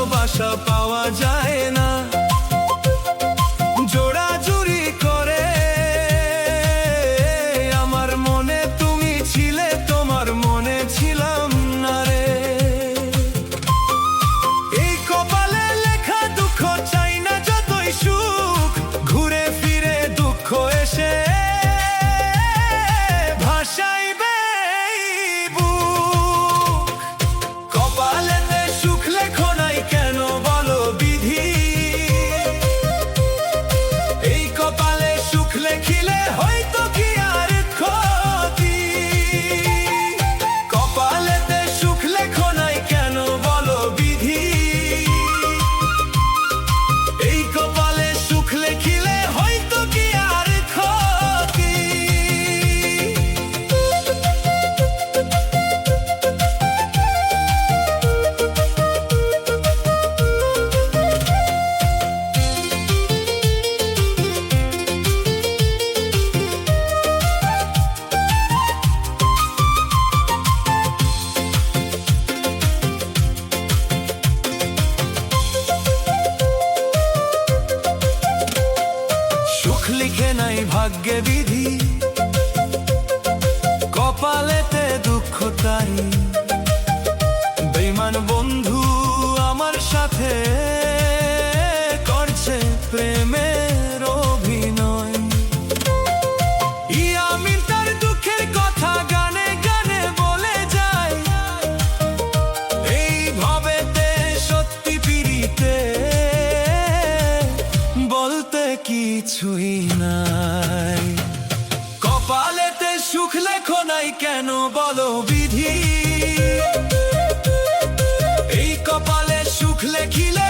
ভালোবাসা পাওয়া যায় না। জোড়াজুড়ি করে আমার মনে তুমি ছিলে, তোমার মনে ছিলাম না রে। এই কপালে লেখা দুঃখ চাই না যতই সুখ, ঘুরে ফিরে দুঃখ এসে ভাসাইবে এই বুক। কপালেতে সুখ লেখো নাই কেন বলো বিধি, এই কপালে সুখ লেখিলে হয়তো কি আর ক্ষতি। কপালেতে সুখ লেখো নাই কেন বলো বিধি, এই কপালে সুখ লেখিলে হয়তো কি আর ক্ষতি। সুখ লিখে নাই ভাগ্যে বিধি, কপালেতে দুঃখ তাই। বেঈমান বন্ধু আমার সাথে করছে প্রেমের অভিনয়। ইয়ামিন তার দুঃখের কথা গানে গানে বলে যায়, এই ভবেতে সত্যি পিরিতে বলতে কিছুই নাই। কপালেতে সুখ লেখো নাই কেন বলো বিধি, এই কপালে সুখ লেখিলে